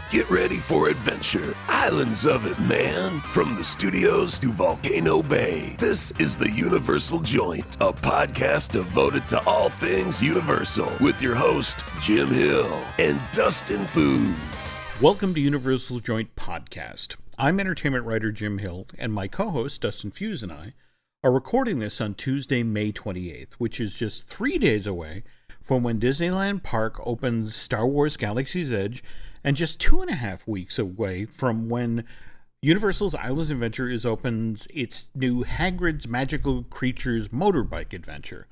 Get ready for adventure. Islands of it, man. From the studios to Volcano Bay, this is the Universal Joint, a podcast devoted to all things Universal, with your host, Jim Hill and Dustin Foos. Welcome to Universal Joint Podcast. I'm entertainment writer Jim Hill, and my co-host, Dustin Foos, and I are recording this on Tuesday, May 28th, which is just 3 days away from when Disneyland Park opens Star Wars Galaxy's Edge, and just 2.5 weeks away from when Universal's Islands Adventure opens its new Hagrid's Magical Creatures motorbike adventure.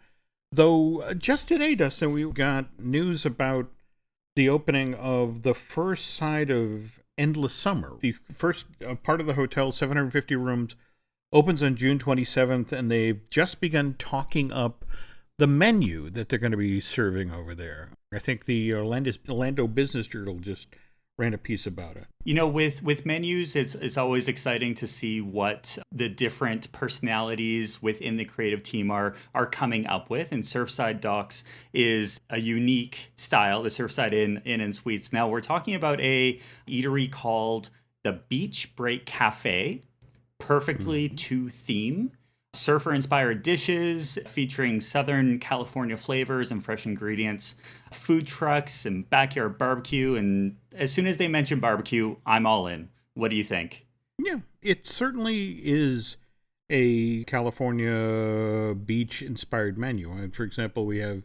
Though just today, Dustin, we got news about the opening of the first side of Endless Summer. The first part of the hotel, 750 rooms, opens on June 27th, and they've just begun talking up the menu that they're going to be serving over there. I think the Orlando Business Journal just ran a piece about it. You know, with menus, it's always exciting to see what the different personalities within the creative team are coming up with. And Surfside Docks is a unique style, the Surfside Inn and Suites. Now, we're talking about a eatery called the Beach Break Cafe, perfectly to theme. Surfer-inspired dishes featuring Southern California flavors and fresh ingredients, food trucks and backyard barbecue. And as soon as they mention barbecue, I'm all in. What do you think? Yeah, it certainly is a California beach-inspired menu. And for example, we have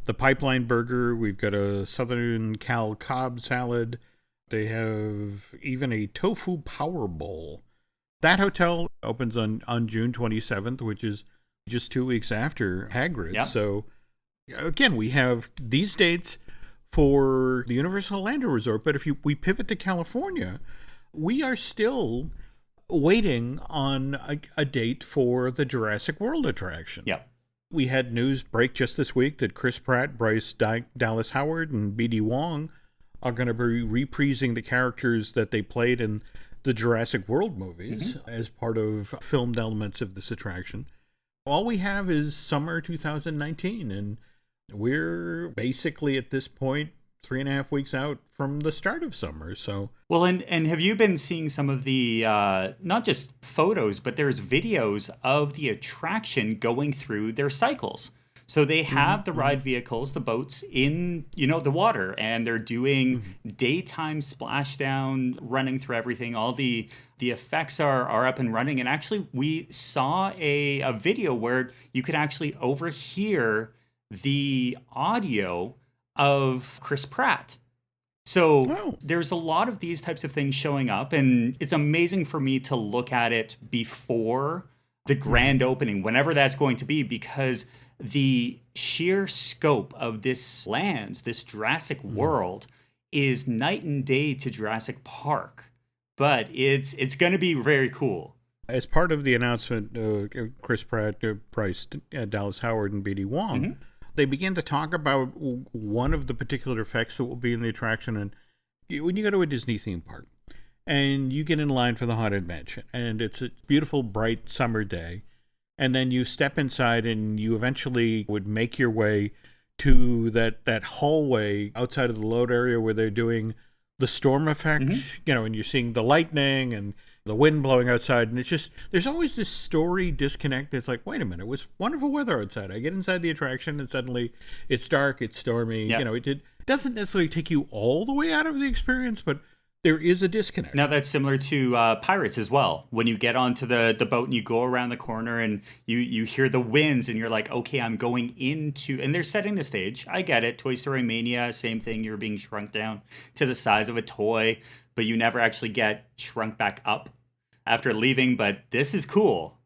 the Pipeline Burger. We've got a Southern Cal Cobb salad. They have even a tofu power bowl. That hotel opens on June 27th, which is just 2 weeks after Hagrid. Yep. So, again, we have these dates for the Universal Orlando Resort. But if we pivot to California, we are still waiting on a date for the Jurassic World attraction. Yep. We had news break just this week that Chris Pratt, Bryce Dallas Howard, and B.D. Wong are going to be reprising the characters that they played in the Jurassic World movies as part of filmed elements of this attraction. All we have is summer 2019, and we're basically at this point 3.5 weeks out from the start of summer. So, well, and have you been seeing some of the not just photos, but there's videos of the attraction going through their cycles? So they have the ride vehicles, the boats, in, the water, and they're doing daytime splashdown, running through everything. All the effects are up and running. And actually, we saw a video where you could actually overhear the audio of Chris Pratt. So there's a lot of these types of things showing up, and it's amazing for me to look at it before the grand opening, whenever that's going to be, because the sheer scope of this land, this Jurassic World, is night and day to Jurassic Park. But it's going to be very cool. As part of the announcement, Chris Pratt, Bryce Dallas Howard, and B.D. Wong, they began to talk about one of the particular effects that will be in the attraction. And when you go to a Disney theme park and you get in line for the Haunted Mansion, and it's a beautiful, bright summer day, and then you step inside and you eventually would make your way to that hallway outside of the load area where they're doing the storm effect, and you're seeing the lightning and the wind blowing outside. And it's just, there's always this story disconnect. It's like, wait a minute, it was wonderful weather outside. I get inside the attraction and suddenly it's dark, it's stormy. Yep. It doesn't necessarily take you all the way out of the experience, but there is a disconnect. Now, that's similar to Pirates as well. When you get onto the boat and you go around the corner and you hear the winds and you're like, okay, I'm going into... And they're setting the stage. I get it. Toy Story Mania, same thing. You're being shrunk down to the size of a toy, but you never actually get shrunk back up after leaving. But this is cool.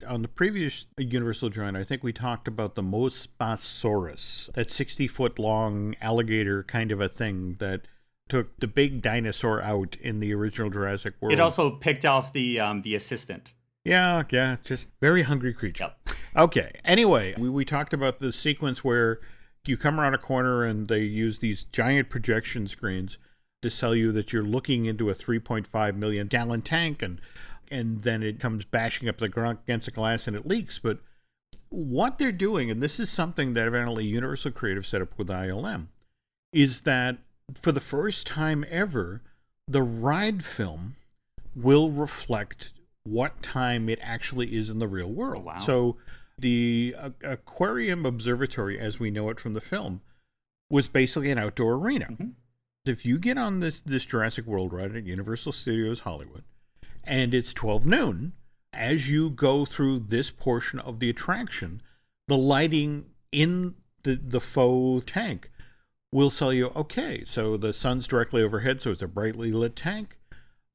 On the previous Universal Joint, I think we talked about the Mosasaurus, that 60-foot long alligator kind of a thing that took the big dinosaur out in the original Jurassic World. It also picked off the assistant. Yeah, just very hungry creature. Yep. Okay, anyway, we talked about the sequence where you come around a corner and they use these giant projection screens to tell you that you're looking into a 3.5 million gallon tank, and then it comes bashing up against the glass and it leaks. But what they're doing, and this is something that evidently Universal Creative set up with ILM, is that for the first time ever, the ride film will reflect what time it actually is in the real world. Oh, wow. So the aquarium observatory, as we know it from the film, was basically an outdoor arena. Mm-hmm. If you get on this Jurassic World ride at Universal Studios Hollywood, and it's 12 noon, as you go through this portion of the attraction, the lighting in the faux tank will tell you, okay, so the sun's directly overhead, so it's a brightly lit tank.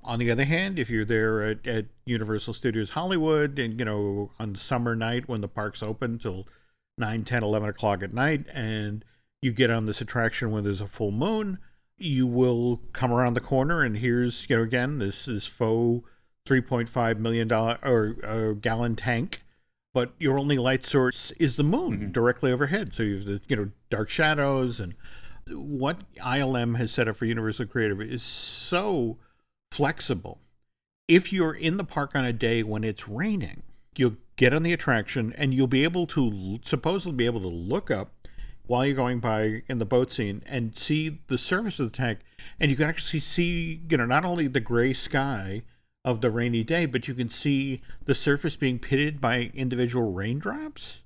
On the other hand, if you're there at Universal Studios Hollywood and, on the summer night when the park's open till 9, 10, 11 o'clock at night, and you get on this attraction when there's a full moon, you will come around the corner and here's, again, this faux $3.5 million or gallon tank, but your only light source is the moon directly overhead. So you have the, dark shadows. And what ILM has set up for Universal Creative is so flexible. If you're in the park on a day when it's raining, you'll get on the attraction and you'll be able to supposedly be able to look up while you're going by in the boat scene and see the surface of the tank. And you can actually see, not only the gray sky of the rainy day, but you can see the surface being pitted by individual raindrops.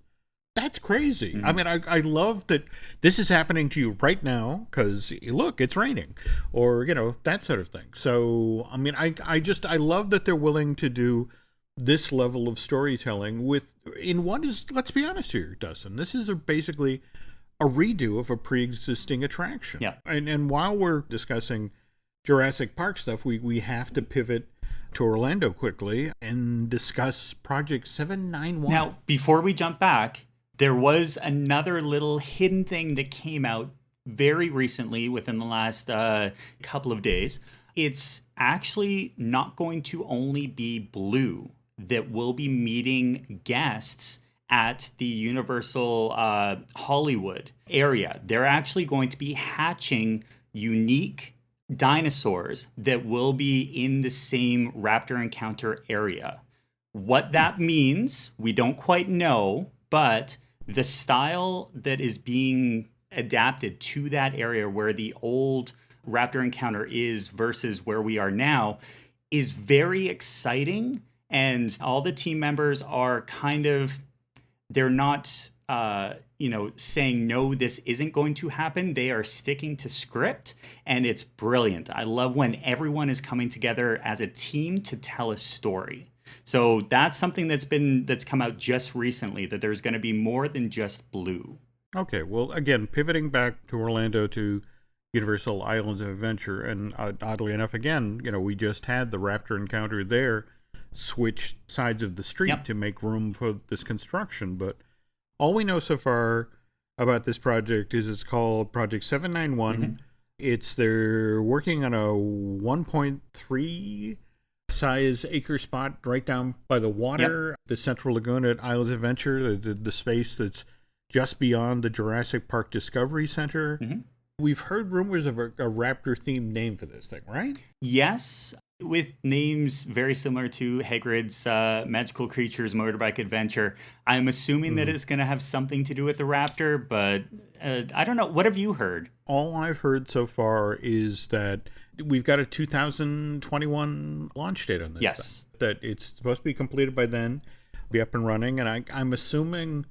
That's crazy. Mm-hmm. I mean, I love that this is happening to you right now because, look, it's raining or, that sort of thing. So, I mean, I love that they're willing to do this level of storytelling in what is, let's be honest here, Dustin, this is basically a redo of a pre-existing attraction. Yeah. And while we're discussing Jurassic Park stuff, we have to pivot to Orlando quickly and discuss Project 791. Now, before we jump back, there was another little hidden thing that came out very recently within the last couple of days. It's actually not going to only be Blue that will be meeting guests at the Universal Hollywood area. They're actually going to be hatching unique dinosaurs that will be in the same Raptor Encounter area. What that means, we don't quite know, but the style that is being adapted to that area where the old Raptor Encounter is versus where we are now is very exciting. And all the team members are they're not saying, no, this isn't going to happen. They are sticking to script, and it's brilliant. I love when everyone is coming together as a team to tell a story. So that's something that's come out just recently, that there's going to be more than just Blue. Okay, well, again, pivoting back to Orlando to Universal Islands of Adventure, and oddly enough, again, we just had the Raptor Encounter there, switch sides of the street to make room for this construction, but all we know so far about this project is it's called Project 791. They're working on a 1.3 size acre spot right down by the water, the Central Lagoon at Islands of Adventure, the space that's just beyond the Jurassic Park Discovery Center. We've heard rumors of a raptor-themed name for this thing, right? Yes, with names very similar to Hagrid's Magical Creatures Motorbike Adventure. I'm assuming that it's going to have something to do with the raptor, but I don't know. What have you heard? All I've heard so far is that we've got a 2021 launch date on this. Yes. Thing, that it's supposed to be completed by then, be up and running, and I'm assuming,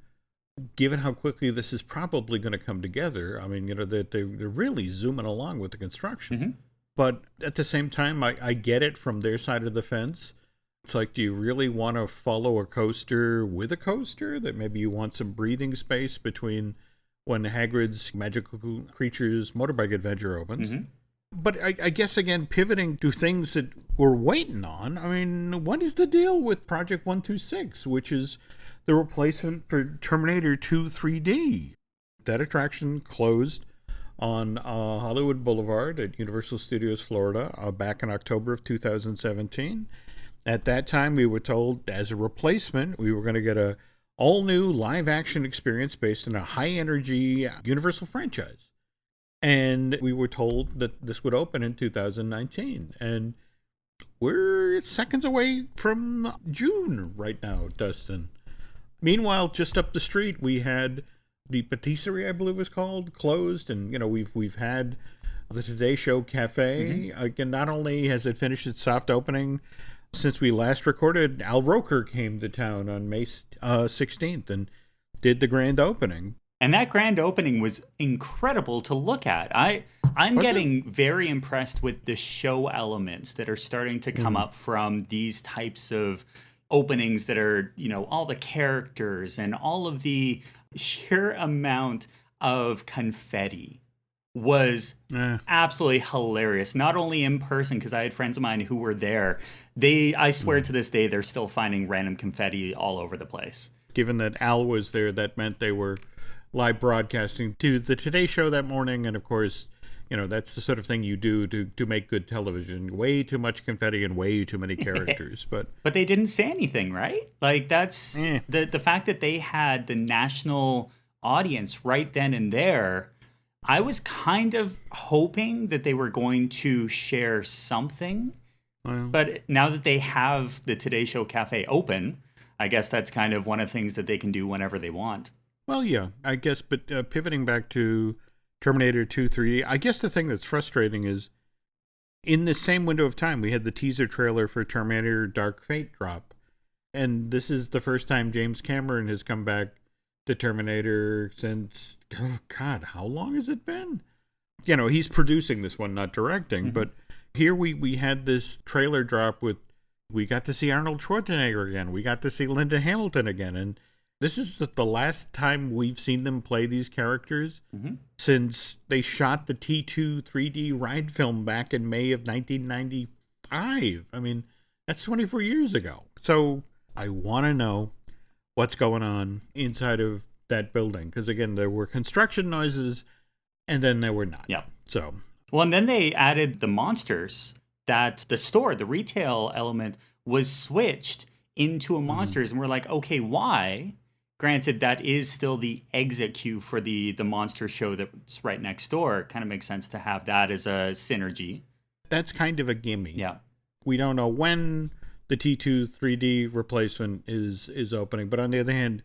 given how quickly this is probably going to come together, I mean, that they're really zooming along with the construction. But at the same time, I get it from their side of the fence. It's like, do you really want to follow a coaster with a coaster? That maybe you want some breathing space between when Hagrid's Magical Creatures Motorbike Adventure opens. But I guess, again, pivoting to things that we're waiting on, I mean, what is the deal with Project 126, which is the replacement for Terminator 2 3D? That attraction closed on Hollywood Boulevard at Universal Studios Florida back in October of 2017. At that time, we were told as a replacement, we were going to get a all-new live-action experience based on a high-energy Universal franchise. And we were told that this would open in 2019. And we're seconds away from June right now, Dustin. Meanwhile, just up the street, we had the patisserie, I believe it was called, closed, and we've had the Today Show Cafe. Again, not only has it finished its soft opening since we last recorded, Al Roker came to town on May 16th and did the grand opening. And that grand opening was incredible to look at. I'm getting very impressed with the show elements that are starting to come up from these types of openings that are, all the characters and all of the sheer amount of confetti was absolutely hilarious. Not only in person, because I had friends of mine who were there. I swear to this day, they're still finding random confetti all over the place. Given that Al was there, that meant they were live broadcasting to the Today Show that morning. And of course, that's the sort of thing you do to make good television. Way too much confetti and way too many characters. But they didn't say anything, right? Like, that's the fact that they had the national audience right then and there. I was kind of hoping that they were going to share something. But now that they have the Today Show Cafe open, I guess that's kind of one of the things that they can do whenever they want. Well, yeah, I guess. But pivoting back to Terminator 2 3D, I guess the thing that's frustrating is in the same window of time, we had the teaser trailer for Terminator Dark Fate drop. And this is the first time James Cameron has come back to Terminator since, oh God, how long has it been? He's producing this one, not directing. But here we had this trailer drop we got to see Arnold Schwarzenegger again. We got to see Linda Hamilton again. And this is the last time we've seen them play these characters since they shot the T2 3D ride film back in May of 1995. I mean, that's 24 years ago. So I want to know what's going on inside of that building. Because, again, there were construction noises and then there were not. Yeah. So. Well, and then they added the monsters that the store, the retail element, was switched into a monsters. And we're like, okay, why? Granted, that is still the exit queue for the monster show that's right next door. It kind of makes sense to have that as a synergy. That's kind of a gimme. Yeah. We don't know when the T2 3D replacement is opening. But on the other hand,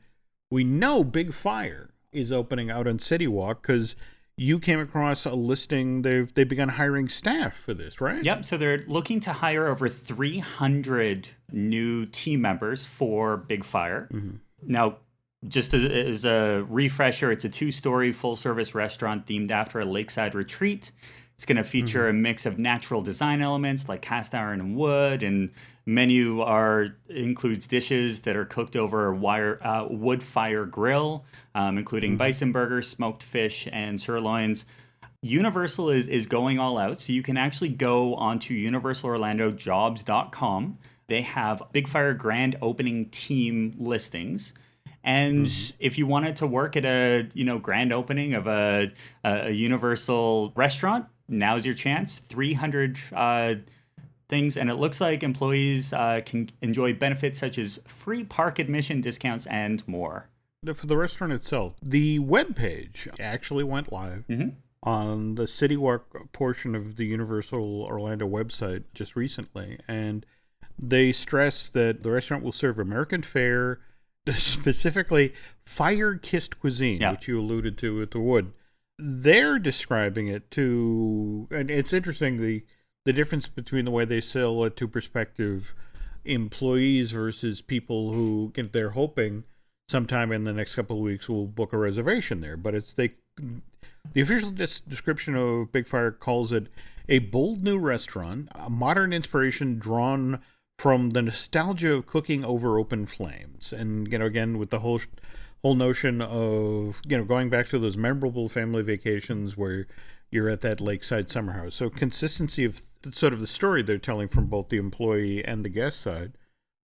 we know Big Fire is opening out on City Walk because you came across a listing. They've begun hiring staff for this, right? Yep. So they're looking to hire over 300 new team members for Big Fire. Now, just as a refresher, it's a 2-story full-service restaurant themed after a lakeside retreat. It's going to feature a mix of natural design elements like cast iron and wood, and menu includes dishes that are cooked over a wood fire grill, including bison burgers, smoked fish, and sirloins. Universal is going all out, so you can actually go onto universalorlandojobs.com. They have Big Fire grand opening team listings. And if you wanted to work at a grand opening of a Universal restaurant, now's your chance. 300 things, and it looks like employees can enjoy benefits such as free park admission discounts and more. For the restaurant itself, the webpage actually went live on the City Walk portion of the Universal Orlando website just recently, and they stress that the restaurant will serve American fare, specifically fire-kissed cuisine, which you alluded to with the wood. They're describing it and it's interesting, the difference between the way they sell it to prospective employees versus people who, they're hoping sometime in the next couple of weeks will book a reservation there. But it's the official description of Big Fire calls it a bold new restaurant, a modern inspiration drawn from the nostalgia of cooking over open flames. And, again, with the whole notion of, going back to those memorable family vacations where you're at that lakeside summer house. So consistency of sort of the story they're telling from both the employee and the guest side.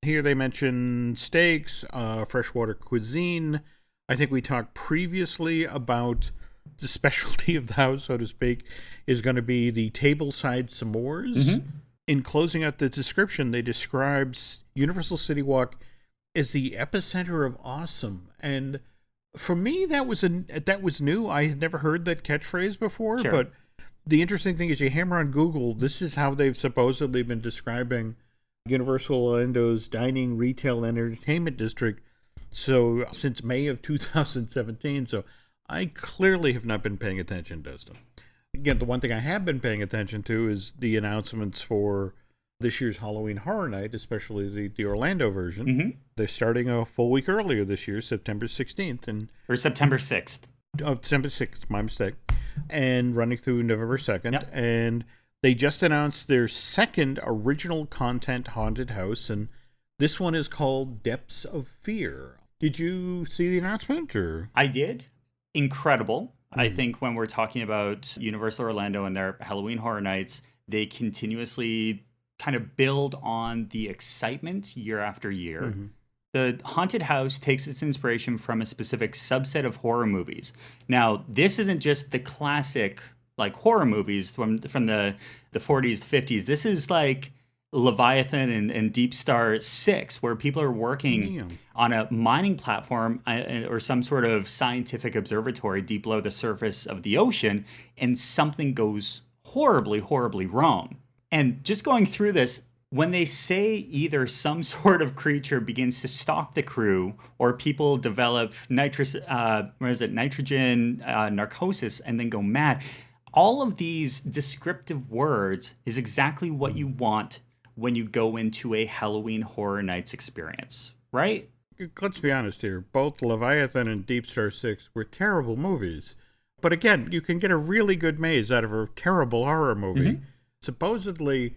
Here they mention steaks, freshwater cuisine. I think we talked previously about the specialty of the house, so to speak, is going to be the tableside s'mores. In closing out the description, they describe Universal City Walk as the epicenter of awesome. And for me, that was new. I had never heard that catchphrase before. Sure. But the interesting thing is, you hammer on Google, this is how they've supposedly been describing Universal Orlando's dining, retail, and entertainment district. So since May of 2017. So I clearly have not been paying attention, Dustin. again, the one thing I have been paying attention to is the announcements for this year's Halloween Horror Night, especially the Orlando version. Mm-hmm. They're starting a full week earlier this year, September 16th. Or September 6th. Oh, December 6th, my mistake. And running through November 2nd. Yep. And they just announced their second original content haunted house, and this one is called Depths of Fear. Did you see the announcement? Or I did. Incredible. I think when we're talking about Universal Orlando and their Halloween Horror Nights, they continuously kind of build on the excitement year after year. Mm-hmm. The haunted house takes its inspiration from a specific subset of horror movies. Now, this isn't just the classic like horror movies from the 40s, 50s. This is like Leviathan and Deep Star 6, where people are working on a mining platform or some sort of scientific observatory deep below the surface of the ocean, and something goes horribly, horribly wrong. And just going through this, when they say either some sort of creature begins to stalk the crew or people develop nitrogen narcosis and then go mad, all of these descriptive words is exactly what you want when you go into a Halloween Horror Nights experience, right? Let's be honest here. Both Leviathan and Deep Star 6 were terrible movies. But again, you can get a really good maze out of a terrible horror movie. Mm-hmm. Supposedly,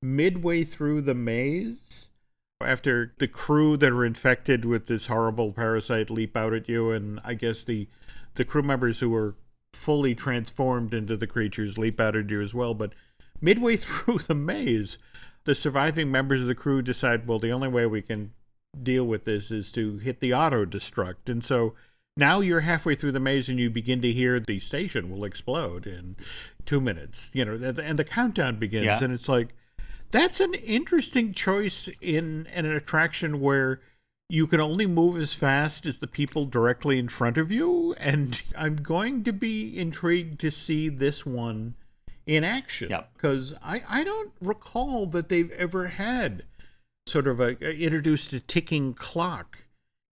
midway through the maze, after the crew that are infected with this horrible parasite leap out at you, and I guess the crew members who are fully transformed into the creatures leap out at you as well. But midway through the maze, the surviving members of the crew decide, well, the only way we can deal with this is to hit the auto-destruct. And so now you're halfway through the maze and you begin to hear the station will explode in 2 minutes, and the countdown begins. Yeah. And it's like, that's an interesting choice in an attraction where you can only move as fast as the people directly in front of you. And I'm going to be intrigued to see this one in action, because I don't recall that they've ever had sort of introduced a ticking clock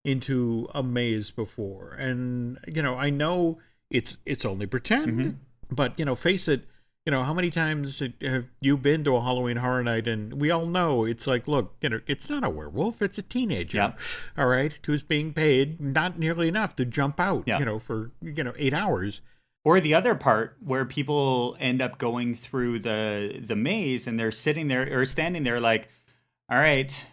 into a maze before. And I know it's only pretend, but face it, how many times have you been to a Halloween Horror Night? And we all know it's like, look, it's not a werewolf, it's a teenager, all right, who's being paid not nearly enough to jump out, for 8 hours. Or the other part where people end up going through the maze and they're sitting there or standing there like, all right,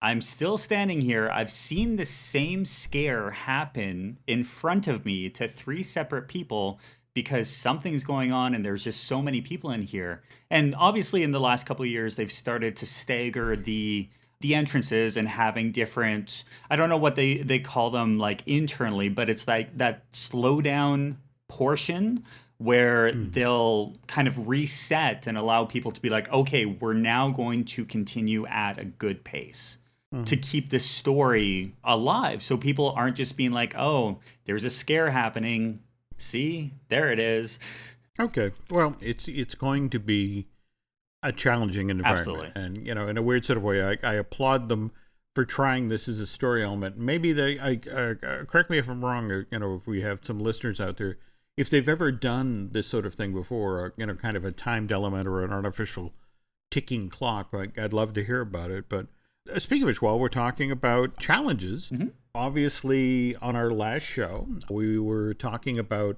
I'm still standing here. I've seen the same scare happen in front of me to 3 separate people because something's going on and there's just so many people in here. And obviously in the last couple of years, they've started to stagger the entrances and having different, I don't know what they call them like internally, but it's like that slow down portion where they'll kind of reset and allow people to be like, okay, we're now going to continue at a good pace to keep the story alive. So people aren't just being like, oh, there's a scare happening. See, there it is. Okay. Well, it's going to be a challenging environment. Absolutely. And, in a weird sort of way, I applaud them for trying this as a story element. Maybe correct me if I'm wrong, if we have some listeners out there, if they've ever done this sort of thing before, kind of a timed element or an artificial ticking clock, I'd love to hear about it. But speaking of which, while we're talking about challenges, obviously on our last show, we were talking about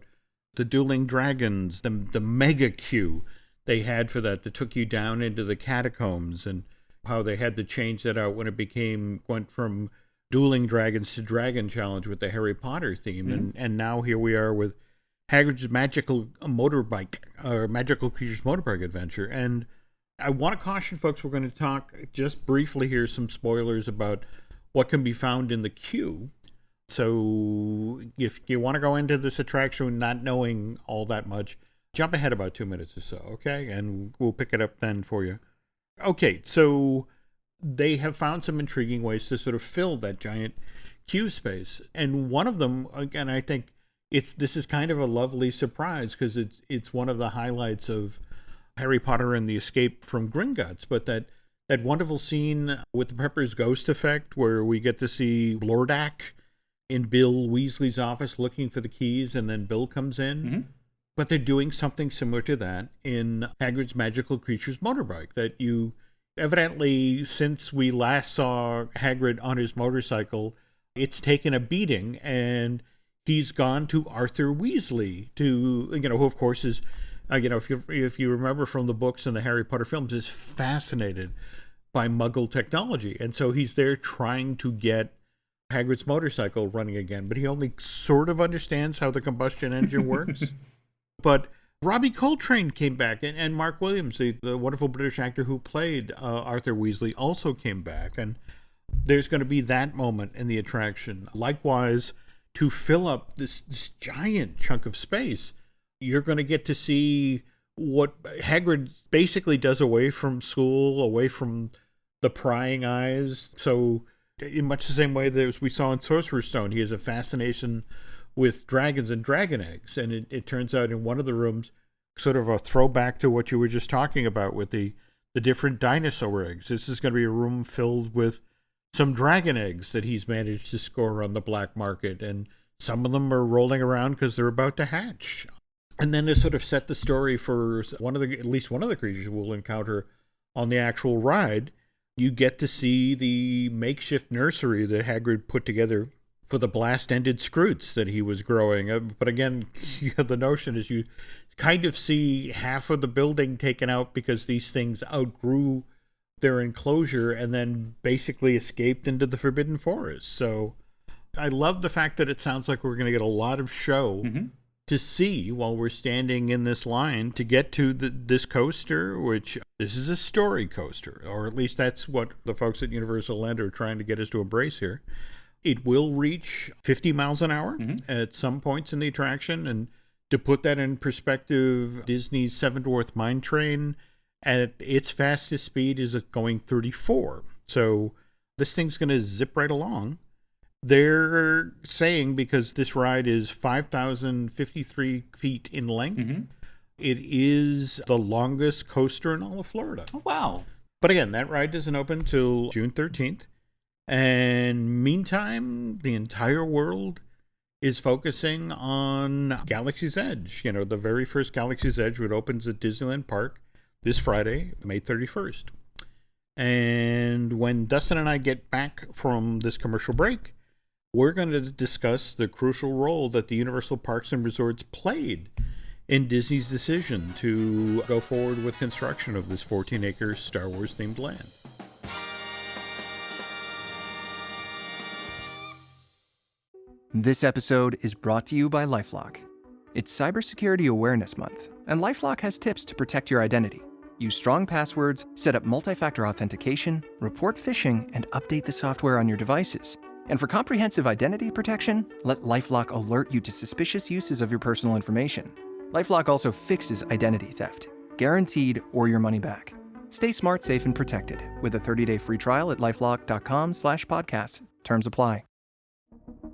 the Dueling Dragons, the mega queue they had for that took you down into the catacombs, and how they had to change that out when it went from Dueling Dragons to Dragon Challenge with the Harry Potter theme. And now here we are with Hagrid's Magical Creatures Motorbike Adventure. And I want to caution folks, we're going to talk just briefly here, some spoilers about what can be found in the queue. So if you want to go into this attraction not knowing all that much, jump ahead about 2 minutes or so, okay? And we'll pick it up then for you. Okay, so they have found some intriguing ways to sort of fill that giant queue space. And one of them, again, I think this is kind of a lovely surprise because it's one of the highlights of Harry Potter and the Escape from Gringotts, but that wonderful scene with the Pepper's Ghost effect where we get to see Lordak in Bill Weasley's office looking for the keys, and then Bill comes in. But they're doing something similar to that in Hagrid's Magical Creatures motorbike, that you evidently, since we last saw Hagrid on his motorcycle, it's taken a beating, and he's gone to Arthur Weasley, to, who of course is, if you remember from the books and the Harry Potter films, is fascinated by Muggle technology. And so he's there trying to get Hagrid's motorcycle running again, but he only sort of understands how the combustion engine works. But Robbie Coltrane came back, and Mark Williams, the wonderful British actor who played Arthur Weasley, also came back. And there's going to be that moment in the attraction. Likewise, to fill up this giant chunk of space, you're going to get to see what Hagrid basically does away from school, away from the prying eyes. So in much the same way that as we saw in Sorcerer's Stone, he has a fascination with dragons and dragon eggs. And it turns out in one of the rooms, sort of a throwback to what you were just talking about with the different dinosaur eggs. This is going to be a room filled with some dragon eggs that he's managed to score on the black market. And some of them are rolling around because they're about to hatch. And then to sort of set the story for at least one of the creatures we'll encounter on the actual ride, you get to see the makeshift nursery that Hagrid put together for the blast-ended Scroots that he was growing. But again, the notion is you kind of see half of the building taken out because these things outgrew their enclosure and then basically escaped into the Forbidden Forest. So I love the fact that it sounds like we're going to get a lot of show to see while we're standing in this line to get to this coaster, which this is a story coaster, or at least that's what the folks at Universal Land are trying to get us to embrace here. It will reach 50 miles an hour at some points in the attraction. And to put that in perspective, Disney's Seven Dwarfs Mine Train at its fastest speed is going 34. So this thing's going to zip right along. They're saying, because this ride is 5,053 feet in length, it is the longest coaster in all of Florida. Oh, wow. But again, that ride doesn't open till June 13th. And meantime, the entire world is focusing on Galaxy's Edge. The very first Galaxy's Edge, which opens at Disneyland Park this Friday, May 31st. And when Dustin and I get back from this commercial break, we're going to discuss the crucial role that the Universal Parks and Resorts played in Disney's decision to go forward with construction of this 14-acre Star Wars-themed land. This episode is brought to you by LifeLock. It's Cybersecurity Awareness Month, and LifeLock has tips to protect your identity. Use strong passwords, set up multi-factor authentication, report phishing, and update the software on your devices. And for comprehensive identity protection, let LifeLock alert you to suspicious uses of your personal information. LifeLock also fixes identity theft, guaranteed or your money back. Stay smart, safe, and protected with a 30-day free trial at LifeLock.com/podcast. Terms apply.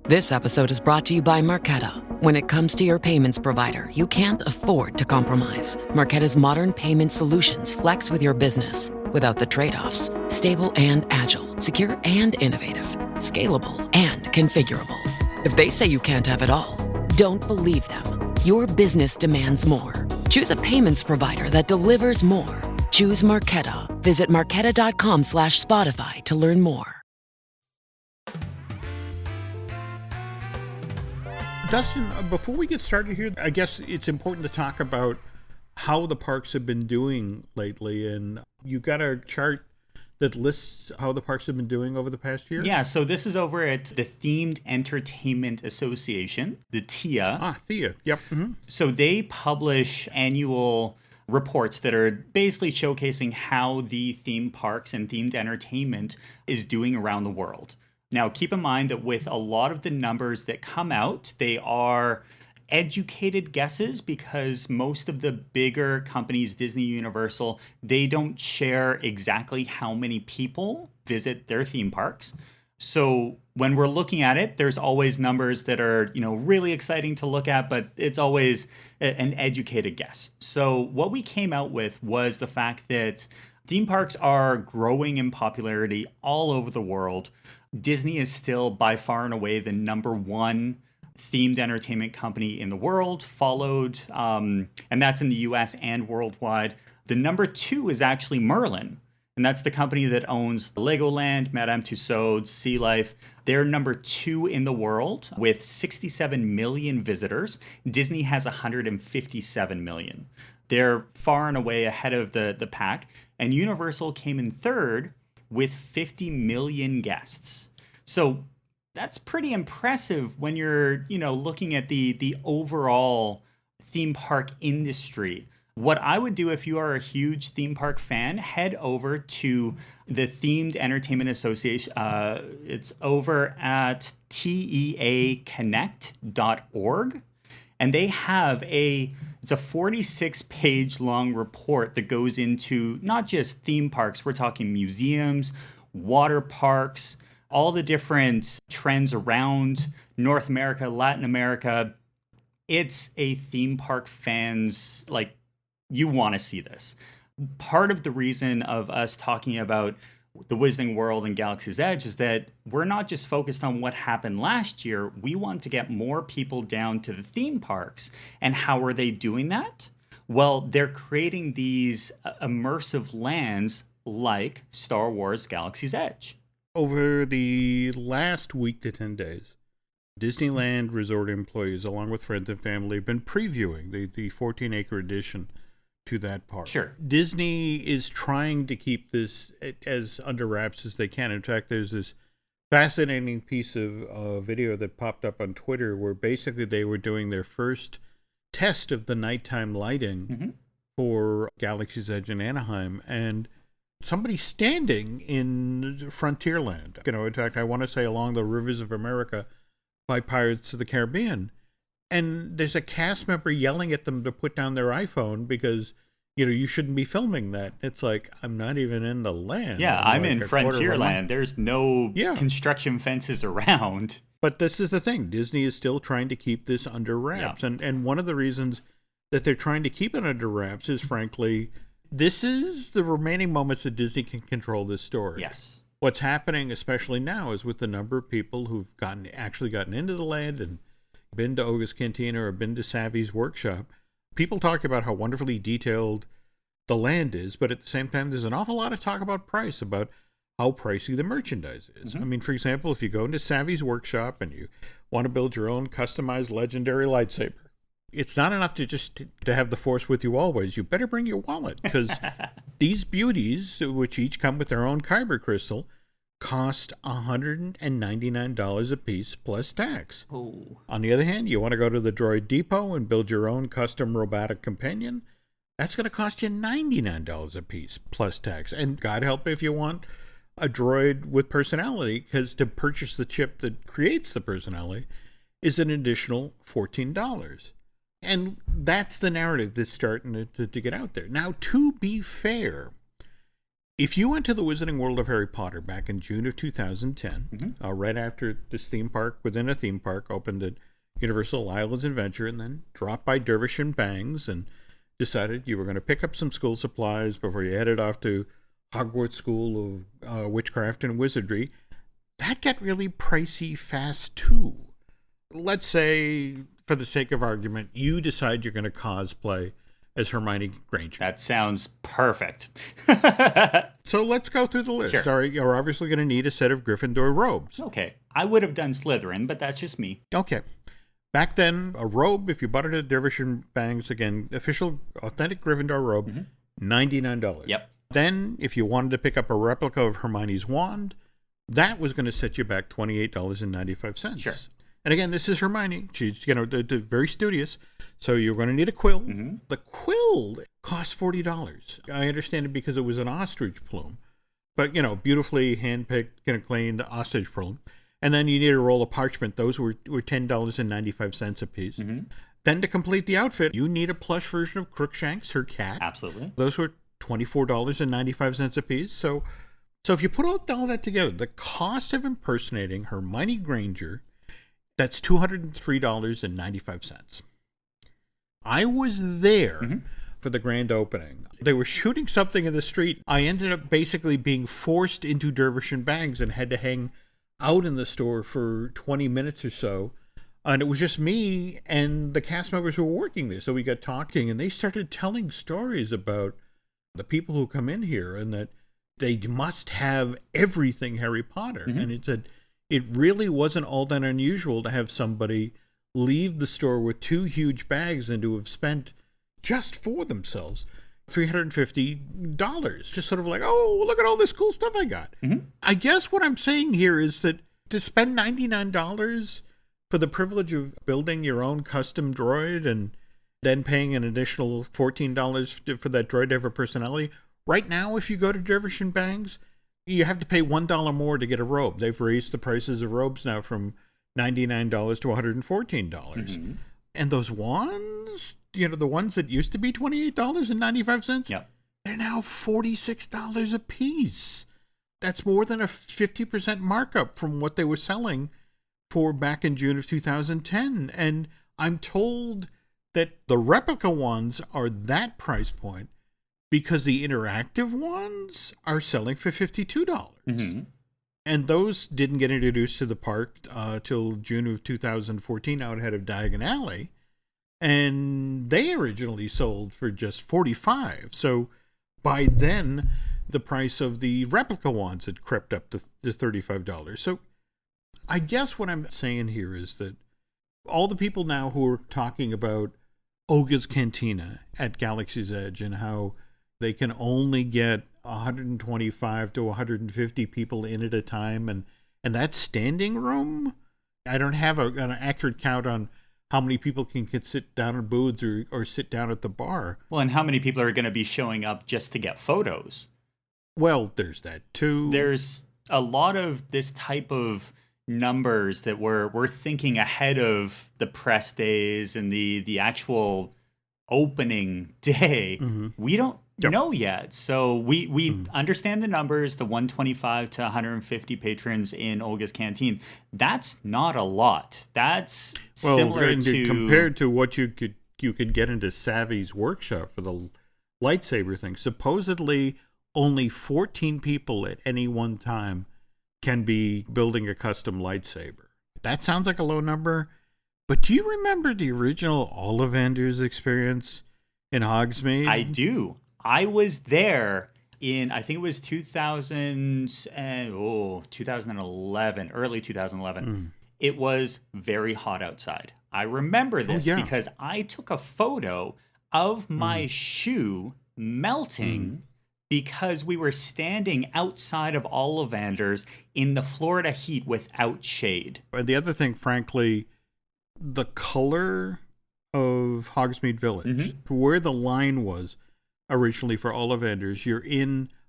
This episode is brought to you by Marqeta. When it comes to your payments provider, you can't afford to compromise. Marqeta's modern payment solutions flex with your business without the trade-offs. Stable and agile, secure and innovative, scalable and configurable. If they say you can't have it all, don't believe them. Your business demands more. Choose a payments provider that delivers more. Choose Marqeta. Visit marqeta.com/Spotify to learn more. Dustin, before we get started here, I guess it's important to talk about how the parks have been doing lately. And you've got a chart that lists how the parks have been doing over the past year? Yeah, so this is over at the Themed Entertainment Association, the TIA. TIA, yep. Mm-hmm. So they publish annual reports that are basically showcasing how the theme parks and themed entertainment is doing around the world. Now, keep in mind that with a lot of the numbers that come out, they are educated guesses because most of the bigger companies, Disney, Universal, they don't share exactly how many people visit their theme parks. So when we're looking at it, there's always numbers that are, really exciting to look at, but it's always an educated guess. So what we came out with was the fact that theme parks are growing in popularity all over the world. Disney is still by far and away the number one themed entertainment company in the world, followed, and that's in the US and worldwide. The number 2 is actually Merlin. And that's the company that owns Legoland, Madame Tussauds, Sea Life. They're number 2 in the world with 67 million visitors. Disney has 157 million. They're far and away ahead of the pack. And Universal came in third with 50 million guests. So that's pretty impressive when you're, looking at the overall theme park industry. What I would do if you are a huge theme park fan, head over to the Themed Entertainment Association. It's over at teaconnect.org. And they have it's a 46-page long report that goes into not just theme parks. We're talking museums, water parks, all the different trends around North America, Latin America. It's a theme park fan's, you want to see this. Part of the reason of us talking about the Wizarding World and Galaxy's Edge is that we're not just focused on what happened last year. We want to get more people down to the theme parks. And how are they doing that? Well, they're creating these immersive lands like Star Wars Galaxy's Edge. Over the last week to 10 days, Disneyland Resort employees, along with friends and family, have been previewing the 14-acre addition to that park. Sure. Disney is trying to keep this as under wraps as they can. In fact, there's this fascinating piece of video that popped up on Twitter where basically they were doing their first test of the nighttime lighting for Galaxy's Edge in Anaheim, and somebody standing in Frontierland. In fact, I want to say along the Rivers of America by Pirates of the Caribbean. And there's a cast member yelling at them to put down their iPhone because, you shouldn't be filming that. It's like, I'm not even in the land. Yeah, I'm in Frontierland. There's no construction fences around. But this is the thing. Disney is still trying to keep this under wraps. Yeah. And one of the reasons that they're trying to keep it under wraps is, frankly, this is the remaining moments that Disney can control this story. Yes. What's happening, especially now, is with the number of people who've actually gotten into the land and been to Oga's Cantina or been to Savvy's workshop, people talk about how wonderfully detailed the land is, but at the same time, there's an awful lot of talk about price, about how pricey the merchandise is. I mean, for example, if you go into Savvy's workshop and you want to build your own customized legendary lightsaber, it's not enough to just to have the Force with you always. You better bring your wallet, because these beauties, which each come with their own kyber crystal, cost $199 a piece plus tax. Oh. On the other hand, you want to go to the Droid Depot and build your own custom robotic companion, that's going to cost you $99 a piece plus tax. And God help if you want a droid with personality, because to purchase the chip that creates the personality is an additional $14. And that's the narrative that's starting to get out there. Now, to be fair, if you went to the Wizarding World of Harry Potter back in June of 2010, right after this theme park within a theme park opened at Universal Islands Adventure, and then dropped by Dervish and Bangs and decided you were going to pick up some school supplies before you headed off to Hogwarts School of Witchcraft and Wizardry, that got really pricey fast too. Let's say, for the sake of argument, you decide you're going to cosplay as Hermione Granger. That sounds perfect. So let's go through the list. Sure. Sorry, you're obviously going to need a set of Gryffindor robes. Okay. I would have done Slytherin, but that's just me. Okay. Back then, a robe, if you bought it at Dervish and Bangs, again, official, authentic Gryffindor robe, $99. Yep. Then, if you wanted to pick up a replica of Hermione's wand, that was going to set you back $28.95. Sure. And again, this is Hermione. She's, very studious. So you're going to need a quill. The quill costs $40. I understand it because it was an ostrich plume. But, beautifully hand-picked, clean, the ostrich plume. And then you need a roll of parchment. Those were $10.95 a piece. Then to complete the outfit, you need a plush version of Crookshanks, her cat. Absolutely. Those were $24.95 a piece. So if you put all that together, the cost of impersonating Hermione Granger, that's $203.95. I was there for the grand opening. They were shooting something in the street. I ended up basically being forced into Dervish and Bangs and had to hang out in the store for 20 minutes or so And it was just me and the cast members who were working there. So we got talking, and they started telling stories about the people who come in here and that they must have everything Harry Potter. Mm-hmm. And it said it really wasn't all that unusual to have somebody leave the store with 2 huge bags and to have spent just for themselves $350. Just sort of like, oh, look at all this cool stuff I got. Mm-hmm. I guess what I'm saying here is that to spend $99 for the privilege of building your own custom droid and then paying an additional $14 for that droid to have a personality. Right now, if you go to Dervish and Bangs, you have to pay $1 more to get a robe. They've raised the prices of robes now from $99 to $114. Mm-hmm. And those wands, the ones that used to be $28.95, yep, they're now $46 a piece. That's more than a 50% markup from what they were selling for back in June of 2010. And I'm told that the replica ones are that price point because the interactive ones are selling for $52. Mm-hmm. And those didn't get introduced to the park till June of 2014 out ahead of Diagon Alley. And they originally sold for just $45. So by then, the price of the replica wands had crept up to $35. So I guess what I'm saying here is that all the people now who are talking about Oga's Cantina at Galaxy's Edge and how they can only get 125 to 150 people in at a time, and that's standing room. I don't have an accurate count on how many people can sit down in booths or sit down at the bar. Well, and how many people are going to be showing up just to get photos? Well, there's that too. There's a lot of this type of numbers that we're thinking ahead of the press days and the actual opening day. Mm-hmm. We don't know yet. So we understand the numbers, the 125 to 150 patrons in Olga's Canteen. That's not a lot. That's similar to compared to what you could get into Savvy's workshop for the lightsaber thing. Supposedly only 14 people at any one time can be building a custom lightsaber. That sounds like a low number, but do you remember the original Ollivanders experience in Hogsmeade? I do. I was there in, I think it was 2011, early 2011. It was very hot outside. I remember this because I took a photo of my shoe melting because we were standing outside of Ollivanders in the Florida heat without shade. And the other thing, frankly, the color of Hogsmeade Village, where the line was originally for Ollivanders, you're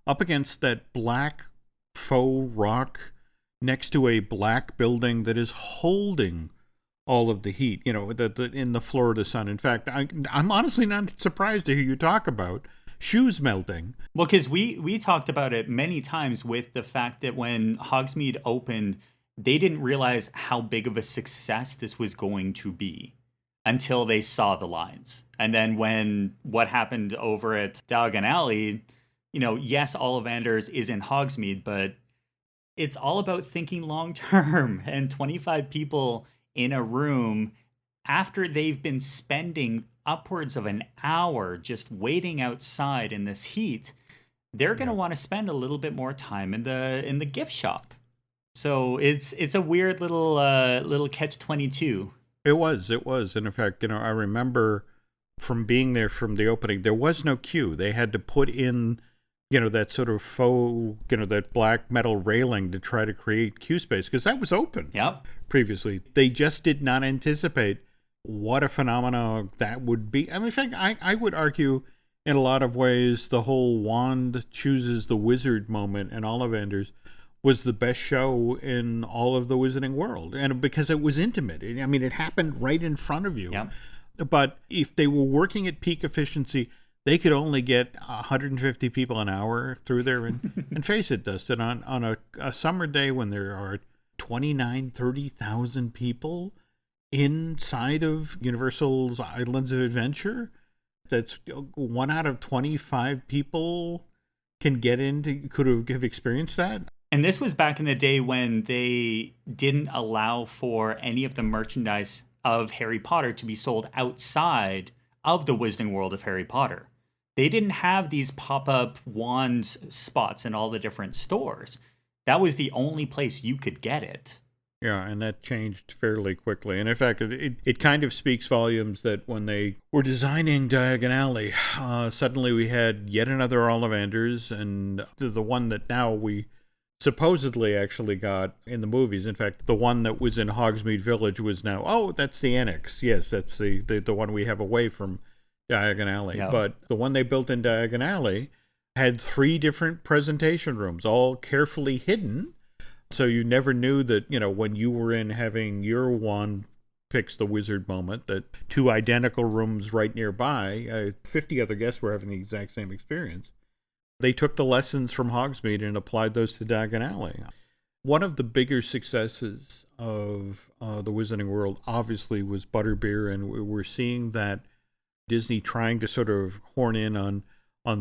up against that black faux rock next to a black building that is holding all of the heat, in the Florida sun. In fact, I'm honestly not surprised to hear you talk about shoes melting. Well, because we talked about it many times with the fact that when Hogsmeade opened, they didn't realize how big of a success this was going to be until they saw the lines. And then when what happened over at Diagon Alley, yes, Ollivanders is in Hogsmeade, but it's all about thinking long term. And 25 people in a room after they've been spending upwards of an hour just waiting outside in this heat, they're going to want to spend a little bit more time in the gift shop. So it's a weird little catch-22. It was. And in fact, I remember from being there from the opening, there was no queue. They had to put in, that sort of faux, that black metal railing to try to create queue space because that was open. Yep. Previously. They just did not anticipate what a phenomenon that would be. I mean, in fact, I would argue in a lot of ways the whole wand chooses the wizard moment in Ollivanders was the best show in all of the wizarding world. And because it was intimate. I mean, it happened right in front of you. Yeah. But if they were working at peak efficiency, they could only get 150 people an hour through there. And face it, Dustin, on a summer day when there are 30,000 people inside of Universal's Islands of Adventure, that's 1 out of 25 people could have experienced that. And this was back in the day when they didn't allow for any of the merchandise of Harry Potter to be sold outside of the Wizarding World of Harry Potter. They didn't have these pop-up wand spots in all the different stores. That was the only place you could get it. Yeah, and that changed fairly quickly. And in fact, it kind of speaks volumes that when they were designing Diagon Alley, suddenly we had yet another Ollivanders, and the one that now we supposedly actually got in the movies. In fact, the one that was in Hogsmeade Village was now, oh, that's the annex. Yes, that's the one we have away from Diagon Alley. Yeah. But the one they built in Diagon Alley had 3 different presentation rooms, all carefully hidden. So you never knew that, when you were in having your wand picks the wizard moment, that 2 identical rooms right nearby, 50 other guests were having the exact same experience. They took the lessons from Hogsmeade and applied those to Diagon Alley. One of the bigger successes of the Wizarding World, obviously, was Butterbeer, and we're seeing that Disney trying to sort of horn in on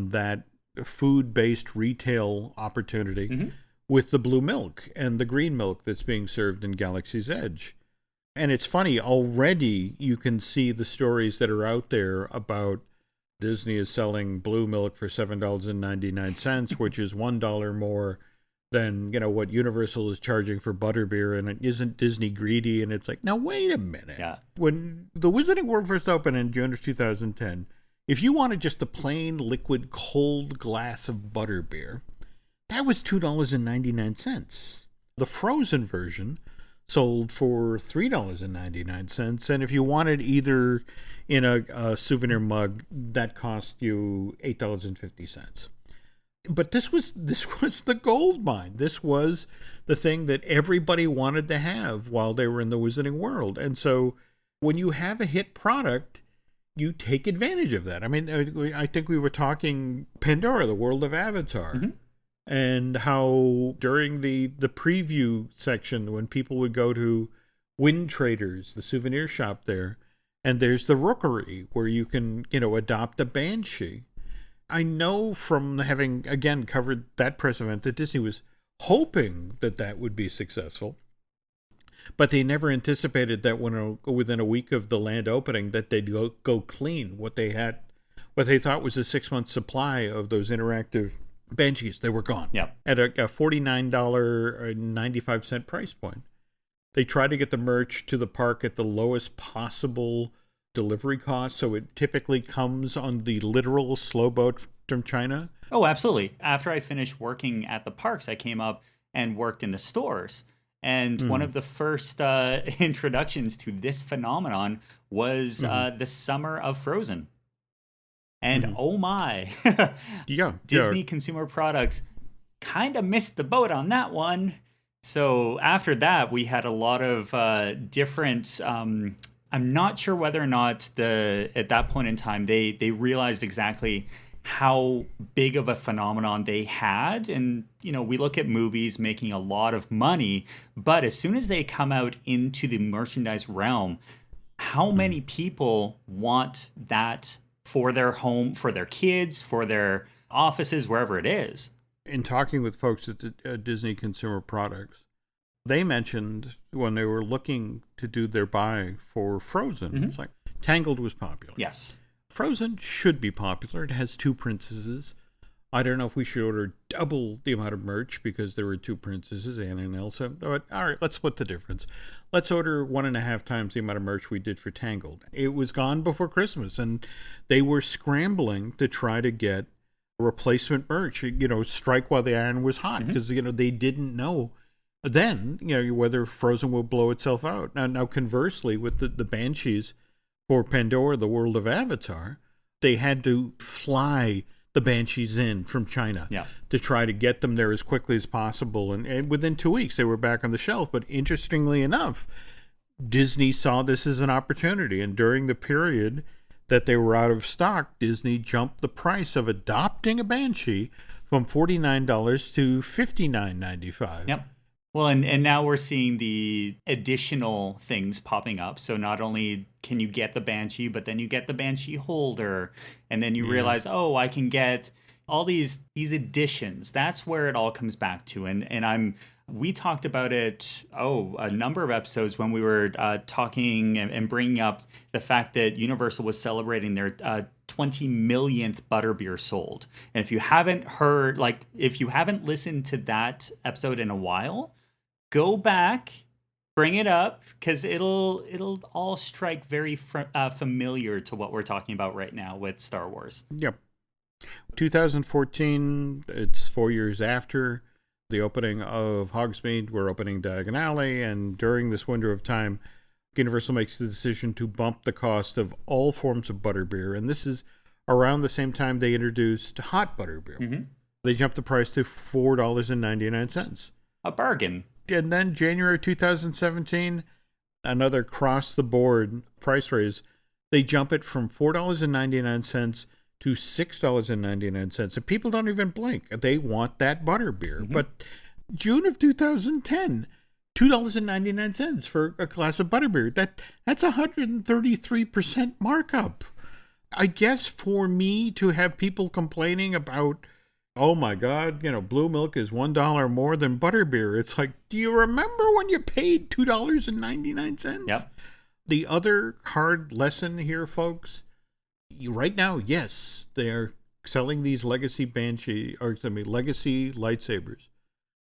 that food-based retail opportunity with the blue milk and the green milk that's being served in Galaxy's Edge. And it's funny, already you can see the stories that are out there about Disney is selling blue milk for $7.99, which is $1 more than, what Universal is charging for Butterbeer, and it isn't Disney greedy. And it's like, now wait a minute. Yeah. When the Wizarding World first opened in June of 2010, if you wanted just a plain liquid cold glass of Butterbeer, that was $2.99. The frozen version sold for $3.99, and if you wanted either in a souvenir mug, that cost you $8.50. But this was the gold mine. This was the thing that everybody wanted to have while they were in the Wizarding World. And so when you have a hit product, you take advantage of that. I mean, I think we were talking Pandora, the World of Avatar. And how during the preview section, when people would go to Wind Traders, the souvenir shop there, and there's the Rookery where you can, adopt a Banshee. I know from having, again, covered that press event that Disney was hoping that would be successful. But they never anticipated that within a week of the land opening that they'd go clean what they thought was a 6-month supply of those interactive Banshees. They were gone. Yep. At a $49.95 price point. They tried to get the merch to the park at the lowest possible delivery cost, so it typically comes on the literal slow boat from China. Oh, absolutely. After I finished working at the parks, I came up and worked in the stores. And one of the first introductions to this phenomenon was the summer of Frozen. And oh my, Disney consumer products kind of missed the boat on that one. So after that, we had a lot of different. I'm not sure whether or not at that point in time they realized exactly how big of a phenomenon they had. And we look at movies making a lot of money, but as soon as they come out into the merchandise realm, how many people want that for their home, for their kids, for their offices, wherever it is? In talking with folks at Disney Consumer Products, they mentioned when they were looking to do their buy for Frozen, it's like Tangled was popular. Yes. Frozen should be popular. It has 2 princesses. I don't know if we should order double the amount of merch because there were 2 princesses, Anna and Elsa. But all right, let's split the difference. Let's order 1.5 times the amount of merch we did for Tangled. It was gone before Christmas, and they were scrambling to try to get replacement merch, strike while the iron was hot, because, they didn't know then, whether Frozen will blow itself out. Now conversely, with the Banshees for Pandora, the World of Avatar, they had to fly the Banshees in from China to try to get them there as quickly as possible. And within 2 weeks, they were back on the shelf. But interestingly enough, Disney saw this as an opportunity. And during the period that they were out of stock, Disney jumped the price of adopting a Banshee from $49 to $59.95. Yep. Well, and now we're seeing the additional things popping up. So not only can you get the Banshee, but then you get the Banshee holder. And then you realize, I can get all these additions. That's where it all comes back to. And we talked about it, a number of episodes when we were talking and bringing up the fact that Universal was celebrating their 20 millionth Butterbeer sold. And if you haven't listened to that episode in a while, go back, bring it up, because it'll all strike very familiar to what we're talking about right now with Star Wars. Yep. 2014, it's 4 years after the opening of Hogsmeade. We're opening Diagon Alley, and during this window of time, Universal makes the decision to bump the cost of all forms of butterbeer, and this is around the same time they introduced hot butterbeer. Mm-hmm. They jumped the price to $4.99. A bargain. And then January 2017, another cross-the-board price raise. They jump it from $4.99 to $6.99. And people don't even blink. They want that butterbeer. Mm-hmm. But June of 2010, $2.99 for a glass of butterbeer. That's 133% markup. I guess for me to have people complaining about, oh my God, blue milk is $1 more than butterbeer. It's like, do you remember when you paid $2.99? Yep. The other hard lesson here, folks, right now, yes, they are selling these legacy legacy lightsabers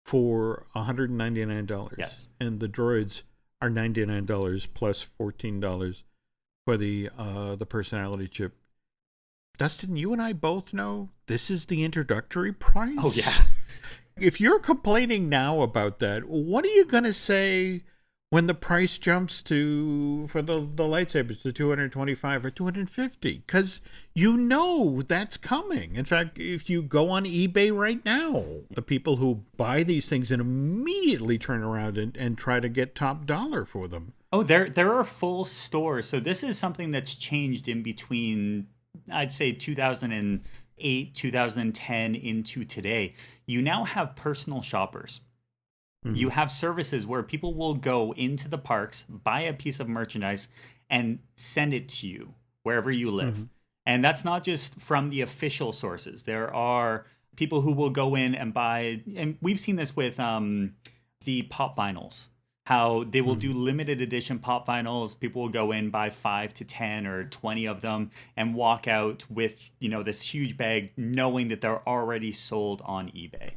for $199. Yes. And the droids are $99 plus $14 for the personality chip. Dustin, you and I both know this is the introductory price. Oh, yeah. If you're complaining now about that, what are you going to say when the price jumps for the lightsabers to $225 or $250? Because that's coming. In fact, if you go on eBay right now, the people who buy these things and immediately turn around and try to get top dollar for them. Oh, there are full stores. So this is something that's changed in between, I'd say 2008, 2010 into today. You now have personal shoppers. Mm-hmm. You have services where people will go into the parks, buy a piece of merchandise, and send it to you wherever you live. Mm-hmm. And that's not just from the official sources. There are people who will go in and buy, and we've seen this with the pop vinyls. How they will do limited edition pop vinyls. People will go in, buy 5 to 10 or 20 of them, and walk out with, this huge bag, knowing that they're already sold on eBay.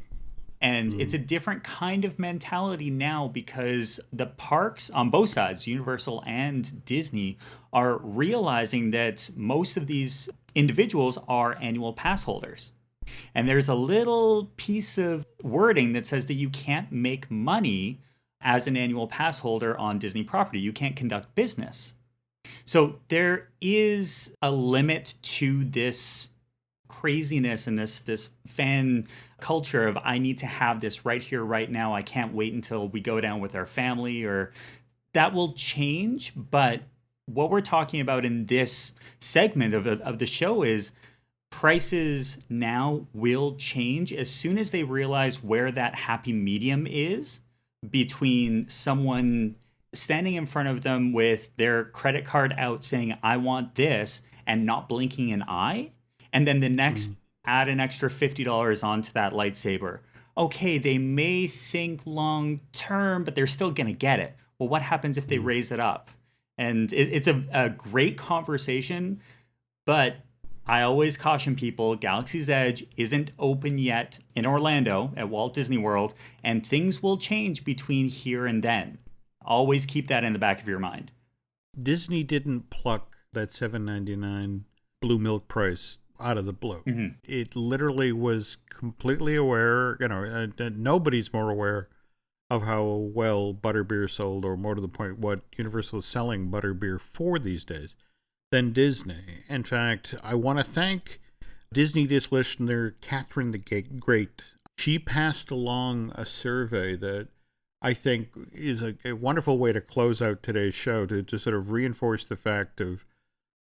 And it's a different kind of mentality now because the parks on both sides, Universal and Disney, are realizing that most of these individuals are annual pass holders. And there's a little piece of wording that says that you can't make money as an annual pass holder on Disney property. You can't conduct business. So there is a limit to this craziness and this fan culture of, I need to have this right here, right now. I can't wait until we go down with our family, or that will change. But what we're talking about in this segment of the show is prices now will change as soon as they realize where that happy medium is between someone standing in front of them with their credit card out saying, I want this, and not blinking an eye. And then the next, add an extra $50 onto that lightsaber. Okay, they may think long term, but they're still going to get it. Well, what happens if they raise it up? And it's a great conversation, but I always caution people, Galaxy's Edge isn't open yet in Orlando at Walt Disney World, and things will change between here and then. Always keep that in the back of your mind. Disney didn't pluck that $7.99 blue milk price out of the blue. Mm-hmm. It literally was completely aware, nobody's more aware of how well butterbeer sold, or more to the point, what Universal is selling butterbeer for these days, than Disney. In fact, I want to thank Disney Dish listener Catherine the Great. She passed along a survey that I think is a wonderful way to close out today's show, to sort of reinforce the fact of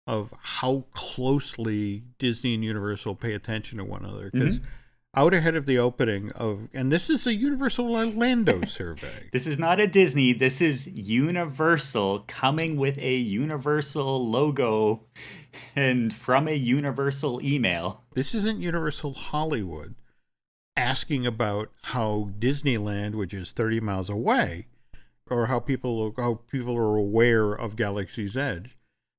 how closely Disney and Universal pay attention to one another. Because out ahead of the opening of, and this is a Universal Orlando survey. This is not a Disney. This is Universal coming with a Universal logo and from a Universal email. This isn't Universal Hollywood asking about how Disneyland, which is 30 miles away, or how people are aware of Galaxy's Edge.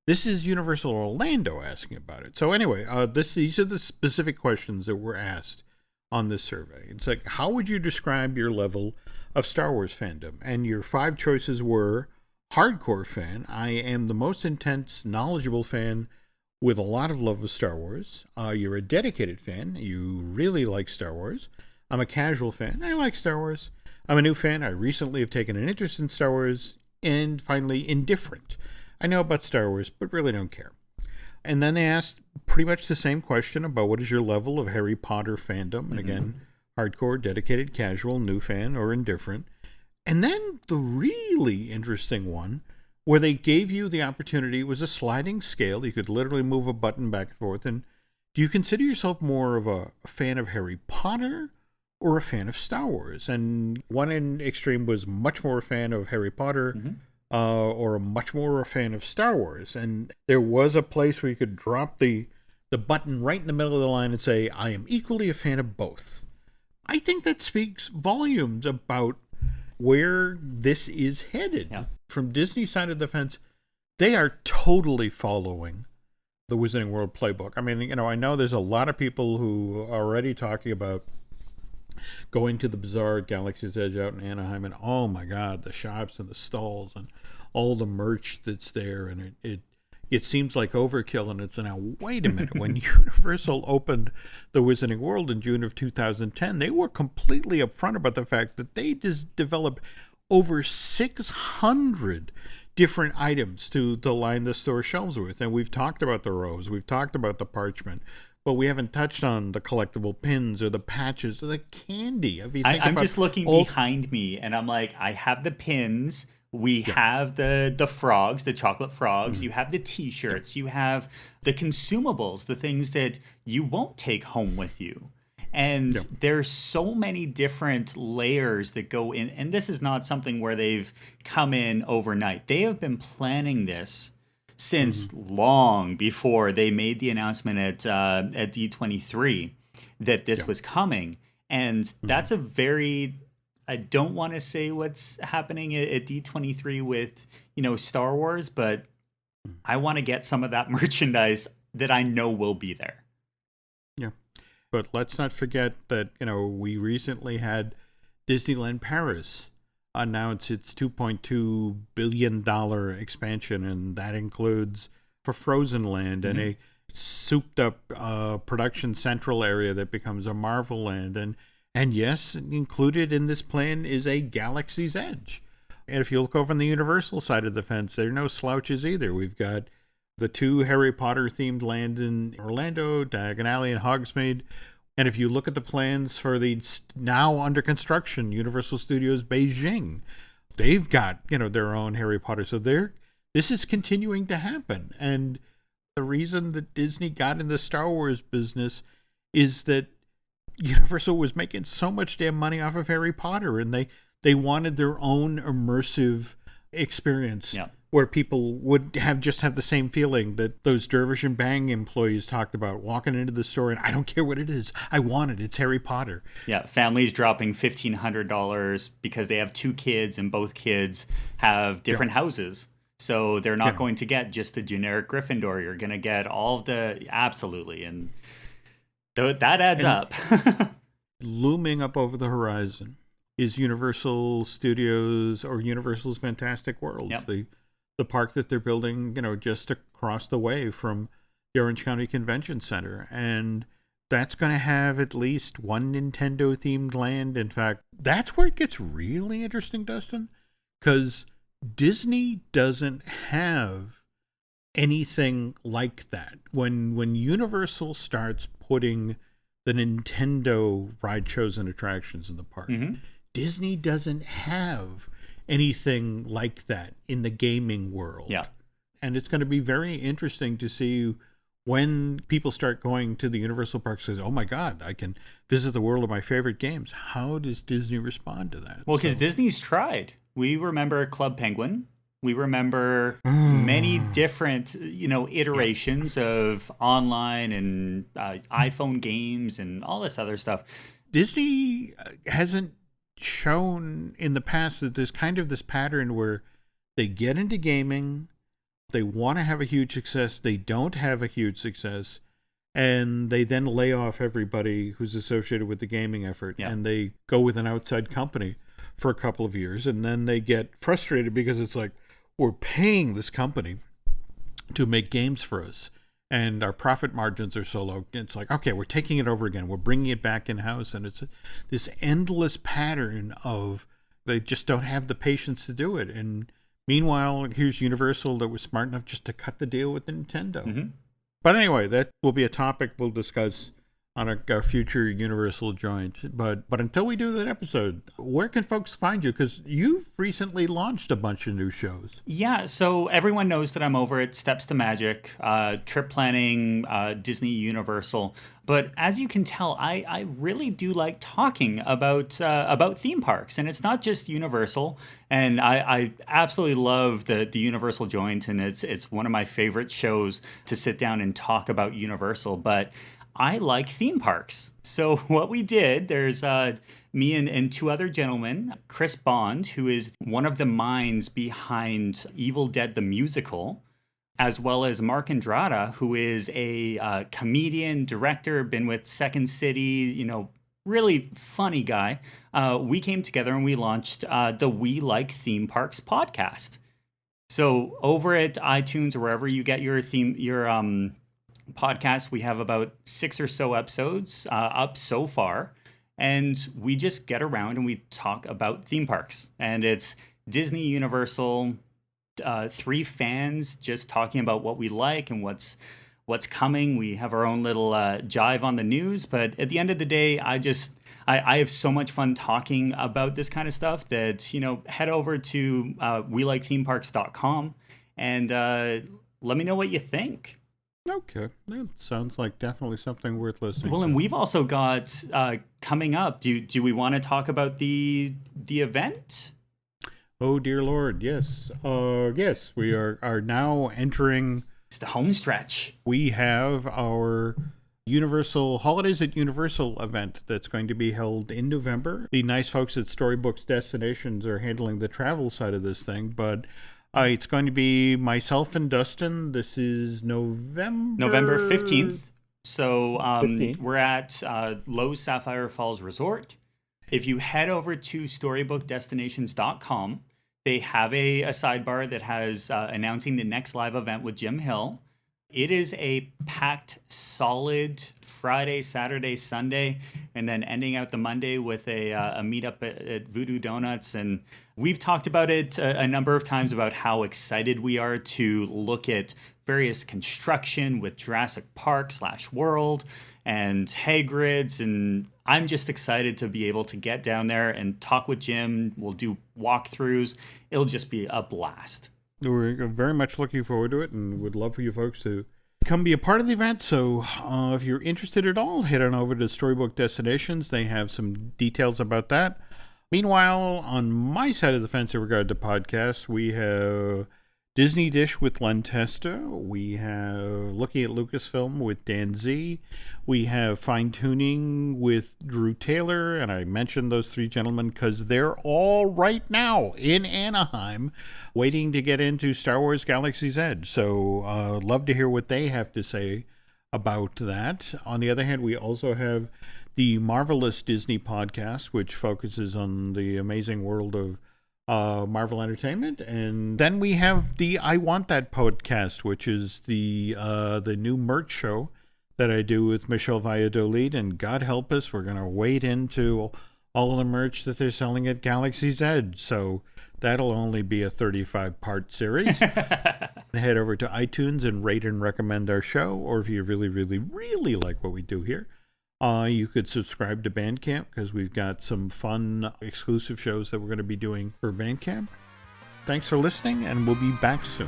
This is Universal Orlando asking about it. So anyway, these are the specific questions that were asked on this survey. It's like, how would you describe your level of Star Wars fandom? And your 5 choices were hardcore fan. I am the most intense, knowledgeable fan with a lot of love of Star Wars. You're a dedicated fan. You really like Star Wars. I'm a casual fan. I like Star Wars. I'm a new fan. I recently have taken an interest in Star Wars. And finally, indifferent. I know about Star Wars, but really don't care. And then they asked pretty much the same question about what is your level of Harry Potter fandom. And again, hardcore, dedicated, casual, new fan, or indifferent. And then the really interesting one, where they gave you the opportunity, was a sliding scale. You could literally move a button back and forth. And do you consider yourself more of a fan of Harry Potter or a fan of Star Wars? And one in extreme was much more a fan of Harry Potter, or much more a fan of Star Wars. And there was a place where you could drop the button right in the middle of the line and say, I am equally a fan of both. I think that speaks volumes about where this is headed. Yeah. From Disney's side of the fence, they are totally following the Wizarding World playbook. I mean, I know there's a lot of people who are already talking about going to the Bazaar at Galaxy's Edge out in Anaheim, and oh my God, the shops and the stalls and all the merch that's there, and it seems like overkill. And it's now, wait a minute, when Universal opened the Wizarding World in June of 2010, they were completely upfront about the fact that they just developed over 600 different items to line the store shelves with. And we've talked about the robes, we've talked about the parchment, but we haven't touched on the collectible pins or the patches or the candy. I'm just looking behind me, and I'm like, I have the pins. We have the frogs, the chocolate frogs. You have the T-shirts. You have the consumables, the things that you won't take home with you. And there's so many different layers that go in. And this is not something where they've come in overnight. They have been planning this since long before they made the announcement at D23 that this was coming. And that's a very, I don't want to say what's happening at D23 with, Star Wars, but I want to get some of that merchandise that I know will be there. Yeah. But let's not forget that, we recently had Disneyland Paris announce its $2.2 billion expansion, and that includes for Frozen Land and a souped up production central area that becomes a Marvel Land. And yes, included in this plan is a Galaxy's Edge. And if you look over on the Universal side of the fence, there are no slouches either. We've got the 2 Harry Potter themed lands in Orlando, Diagon Alley and Hogsmeade. And if you look at the plans for the now under construction Universal Studios Beijing, they've got, their own Harry Potter. So this is continuing to happen. And the reason that Disney got in the Star Wars business is that Universal was making so much damn money off of Harry Potter, and they wanted their own immersive experience. Yeah. Where people would have the same feeling that those Dervish and Bang employees talked about, walking into the store and I don't care what it is, I want it, it's Harry Potter. Yeah, families dropping $1,500 because they have 2 kids and both kids have different houses. So they're not going to get just a generic Gryffindor. You're going to get all of the, absolutely. And that adds up. Looming up over the horizon is Universal Studios, or Universal's Fantastic Worlds. Yep. The park that they're building, just across the way from the Orange County Convention Center. And that's going to have at least one Nintendo-themed land. In fact, that's where it gets really interesting, Dustin, because Disney doesn't have anything like that. When Universal starts putting the Nintendo ride shows and attractions in the park, Disney doesn't have anything like that in the gaming world. Yeah. And it's going to be very interesting to see when people start going to the Universal parks, say, oh my God, I can visit the world of my favorite games. How does Disney respond to that? Well, because Disney's tried. We remember Club Penguin. We remember many different, iterations of online and iPhone games and all this other stuff. Disney hasn't shown in the past that there's kind of this pattern where they get into gaming, they want to have a huge success, they don't have a huge success, and they then lay off everybody who's associated with the gaming effort, and they go with an outside company for a couple of years, and then they get frustrated because it's like, we're paying this company to make games for us, and our profit margins are so low. It's like, okay, we're taking it over again. We're bringing it back in-house, and it's this endless pattern of they just don't have the patience to do it. And meanwhile, here's Universal that was smart enough just to cut the deal with Nintendo. Mm-hmm. But anyway, that will be a topic we'll discuss on a future Universal joint. But until we do that episode, where can folks find you? Because you've recently launched a bunch of new shows. Yeah, so everyone knows that I'm over at Steps to Magic, trip planning, Disney Universal. But as you can tell, I really do like talking about theme parks, and it's not just Universal. And I absolutely love the Universal joint, and it's one of my favorite shows to sit down and talk about Universal. But I like theme parks. So what we did, there's me and two other gentlemen, Chris Bond, who is one of the minds behind Evil Dead the Musical, as well as Mark Andrada, who is a comedian, director, been with Second City, really funny guy. We came together and we launched the We Like Theme Parks podcast. So over at iTunes or wherever you get your podcast, we have about 6 or so episodes up so far, and we just get around and we talk about theme parks, and it's Disney, Universal, 3 fans just talking about what we like and what's coming. We have our own little jive on the news, but at the end of the day, I have so much fun talking about this kind of stuff that, head over to welikethemeparks.com and let me know what you think. Okay, that sounds like definitely something worth listening to. And we've also got coming up. Do we want to talk about the event? Oh dear Lord, yes. Yes, we are now entering. It's the home stretch. We have our Universal Holidays at Universal event that's going to be held in November. The nice folks at Storybooks Destinations are handling the travel side of this thing, but it's going to be myself and Dustin. This is November 15th. So 15th. We're at Lowe's Sapphire Falls Resort. If you head over to storybookdestinations.com, they have a sidebar that has announcing the next live event with Jim Hill. It is a packed, solid Friday, Saturday, Sunday, and then ending out the Monday with a meetup at Voodoo Donuts. And we've talked about it a number of times about how excited we are to look at various construction with Jurassic Park /World and Hagrid's. And I'm just excited to be able to get down there and talk with Jim. We'll do walkthroughs. It'll just be a blast. We're very much looking forward to it and would love for you folks to come be a part of the event. So if you're interested at all, head on over to Storybook Destinations. They have some details about that. Meanwhile, on my side of the fence in regard to podcasts, we have Disney Dish with Len Testa. We have Looking at Lucasfilm with Dan Z. We have Fine Tuning with Drew Taylor. And I mentioned those 3 gentlemen because they're all right now in Anaheim waiting to get into Star Wars Galaxy's Edge. So love to hear what they have to say about that. On the other hand, we also have the Marvelous Disney podcast, which focuses on the amazing world of Marvel Entertainment. And then we have the I Want That podcast, which is the new merch show that I do with Michelle Valladolid. And God help us, we're going to wade into all of the merch that they're selling at Galaxy's Edge. So that'll only be a 35-part series. Head over to iTunes and rate and recommend our show. Or if you really, really, really like what we do here, you could subscribe to Bandcamp because we've got some fun exclusive shows that we're going to be doing for Bandcamp. Thanks for listening, and we'll be back soon.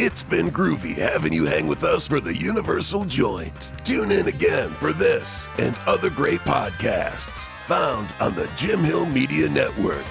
It's been groovy having you hang with us for the Universal Joint. Tune in again for this and other great podcasts found on the Jim Hill Media Network.